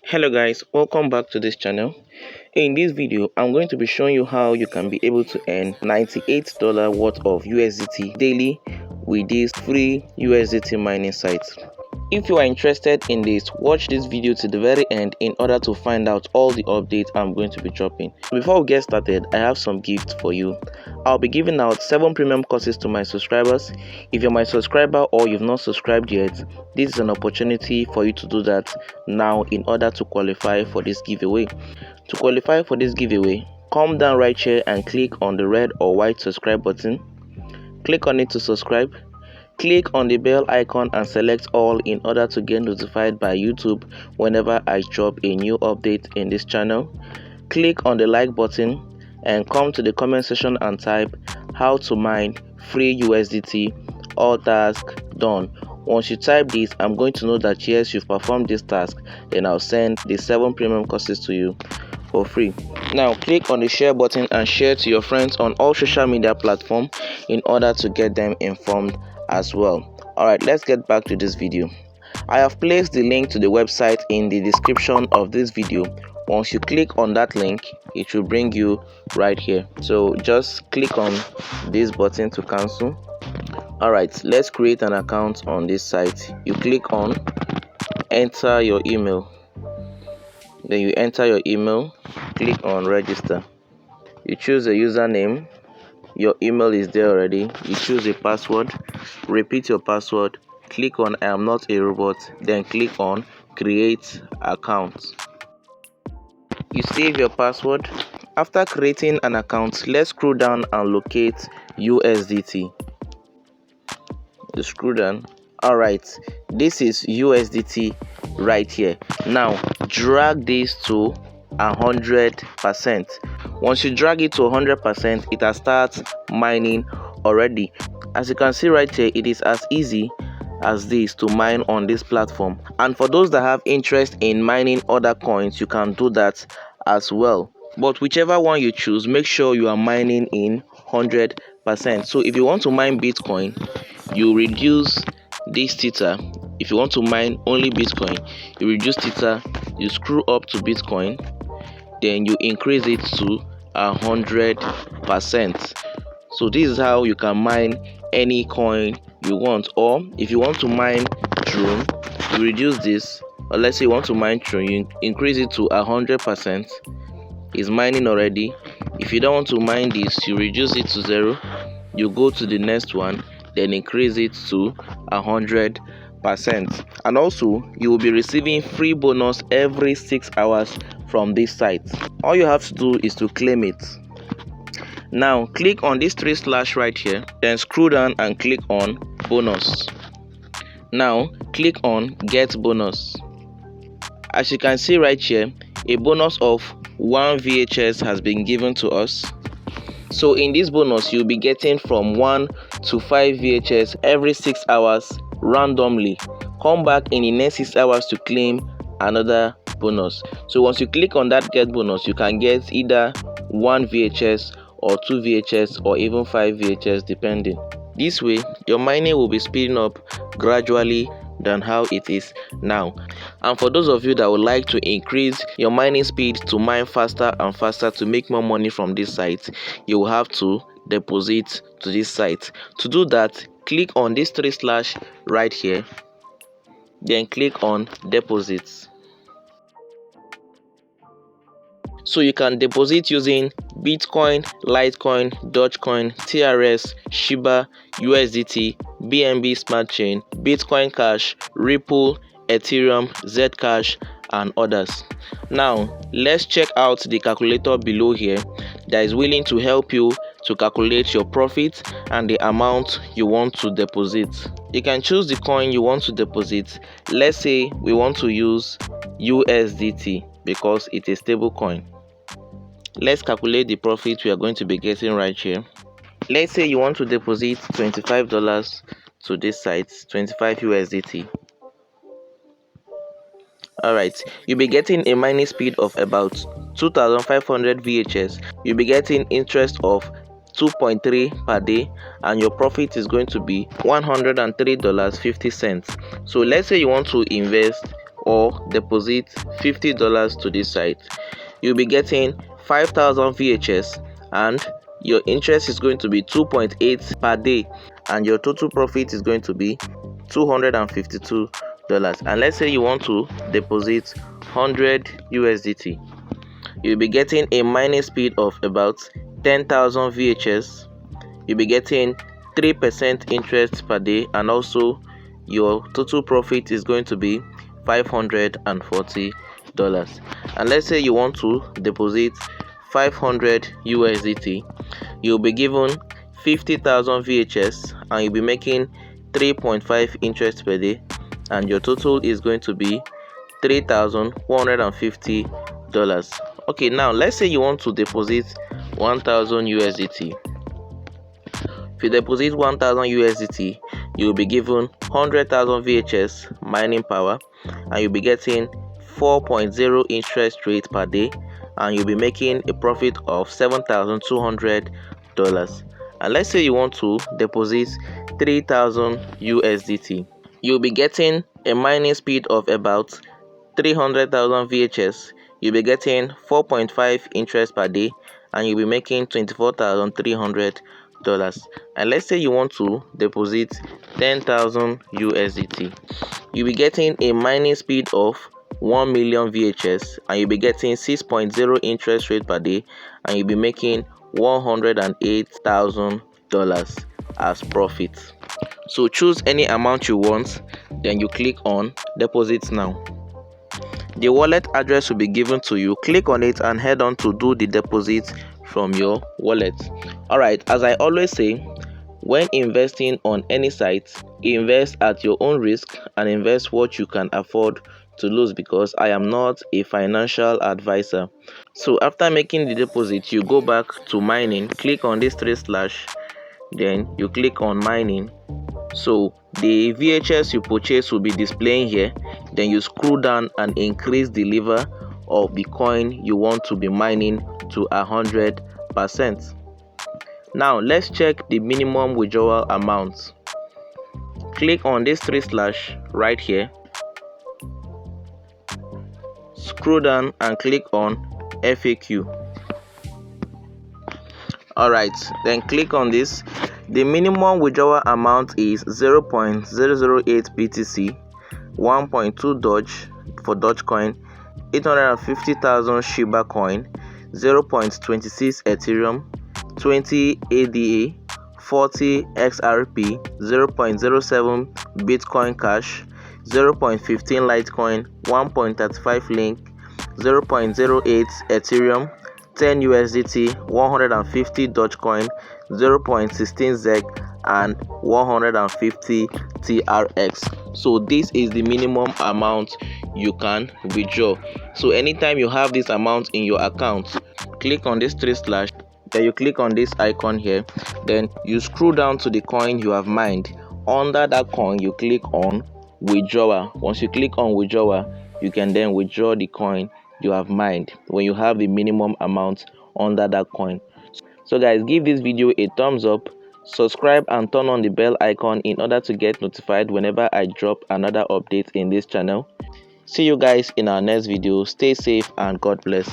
Hello guys, welcome back to this channel. In this video I'm going to be showing you how you can be able to earn $98 worth of USDT daily with this free USDT mining site. If you are interested in this, watch this video to the very end in order to find out all the updates I'm going to be dropping. Before we get started, I have some gifts for you. I'll be giving out 7 premium courses to my subscribers. If you're my subscriber or you've not subscribed yet, this is an opportunity for you to do that now in order to qualify for this giveaway. To qualify for this giveaway, come down right here and click on the red or white subscribe button. Click on it to subscribe. Click on the bell icon and select all in order to get notified by YouTube whenever I drop a new update in this channel. Click on the like button and come to the comment section and type how to mine free USDT, all task done. Once you type this, I'm going to know that yes, you've performed this task. Then I'll send the 7 premium courses to you for free. Now click on the share button and share to your friends on all social media platforms in order to get them informed as well. Alright, let's get back to this video. I have placed the link to the website in the description of this video. Once you click on that link, it will bring you right here. So just click on this button to cancel. Alright, let's create an account on this site. You click on enter your email. Then you enter your email, click on register. You choose a username. Your email is there already. You choose a password, repeat your password, click on I am not a robot, then click on create account. You save your password. After creating an account, let's scroll down and locate USDT. You scroll down. Alright, this is USDT right here. Now drag this to 100%. Once you drag it to 100%, it has started mining already. As you can see right here, it is as easy as this to mine on this platform. And for those that have interest in mining other coins, you can do that as well. But whichever one you choose, make sure you are mining in 100%. So if you want to mine Bitcoin, you reduce this theta. If you want to mine only Bitcoin, you reduce theta, you screw up to Bitcoin, then you increase it to 100%. So this is how you can mine any coin you want. Or if you want to mine Tron, you reduce this. Or let's say you want to mine Tron, you increase it to 100%. It's mining already. If you don't want to mine this, you reduce it to 0. You go to the next one, then increase it to 100%. And also you will be receiving free bonus every 6 hours from this site. All you have to do is to claim it. Now click on this 3/ right here, then scroll down and click on bonus. Now click on get bonus. As you can see right here, a bonus of 1 VHS has been given to us. So in this bonus, you'll be getting from 1 to 5 VHS every 6 hours randomly. Come back in the next 6 hours to claim another bonus. So once you click on that get bonus, you can get either 1 VHS or 2 VHS or even 5 VHS depending. This way, your mining will be speeding up gradually than how it is now. And for those of you that would like to increase your mining speed to mine faster and faster to make more money from this site, you will have to deposit to this site. To do that, click on this 3/ right here, then click on deposits. So you can deposit using Bitcoin, Litecoin, Dogecoin, TRS, Shiba, USDT, BNB Smart Chain, Bitcoin Cash, Ripple, Ethereum, Zcash, and others. Now let's check out the calculator below here that is willing to help you to calculate your profit and the amount you want to deposit. You can choose the coin you want to deposit. Let's say we want to use USDT because it's a stable coin. Let's calculate the profit we are going to be getting right here. Let's say you want to deposit $25 to this site, 25 USDT. Alright, you'll be getting a mining speed of about 2500 VHS. You'll be getting interest of 2.3 per day, and your profit is going to be $103.50. So let's say you want to invest or deposit $50 to this site, you'll be getting 5,000 VHS and your interest is going to be 2.8 per day, and your total profit is going to be $252. And let's say you want to deposit 100 USDT, you'll be getting a mining speed of about 10,000 VHS. You'll be getting 3% interest per day, and also your total profit is going to be $540. And let's say you want to deposit 500 USDT, you'll be given 50,000 VHS and you'll be making 3.5 interest per day, and your total is going to be $3,150. Okay, now let's say you want to deposit 1,000 USDT. If you deposit 1,000 USDT, you will be given 100,000 VHS mining power, and you'll be getting 4.0 interest rate per day, and you'll be making a profit of $7,200. And let's say you want to deposit 3,000 USDT, you'll be getting a mining speed of about 300,000 VHS. You'll be getting 4.5 interest per day, and you'll be making $24,300. And let's say you want to deposit 10,000 USDT, you'll be getting a mining speed of 1 million VHS, and you'll be getting 6.0 interest rate per day, and you'll be making $108,000 as profit. So choose any amount you want, then you click on deposit now. The wallet address will be given to you. Click on it and head on to do the deposit from your wallet. Alright, as I always say, when investing on any site, invest at your own risk and invest what you can afford to lose, because I am not a financial advisor. So after making the deposit, you go back to mining, click on this 3/, then you click on mining. So the VHS you purchase will be displaying here. Then you scroll down and increase the level of the coin you want to be mining to 100%. Now let's check the minimum withdrawal amount. Click on this 3/ right here, scroll down and click on FAQ. Alright, then click on this. The minimum withdrawal amount is 0.008 BTC, 1.2 Doge for Dogecoin, 850,000 Shiba coin, 0.26 Ethereum, 20 ADA, 40 XRP, 0.07 Bitcoin Cash, 0.15 Litecoin, 1.35 Link, 0.08 Ethereum, 10 USDT, 150 Dogecoin, 0.16 ZEC, and 150 TRX. So this is the minimum amount you can withdraw. So anytime you have this amount in your account, click on this 3/, then you click on this icon here, then you scroll down to the coin you have mined. Under that coin, you click on withdrawal. Once you click on withdrawal, you can then withdraw the coin you have mined when you have the minimum amount under that coin. So guys, give this video a thumbs up, subscribe and turn on the bell icon in order to get notified whenever I drop another update in this channel. See you guys in our next video. Stay safe and God bless.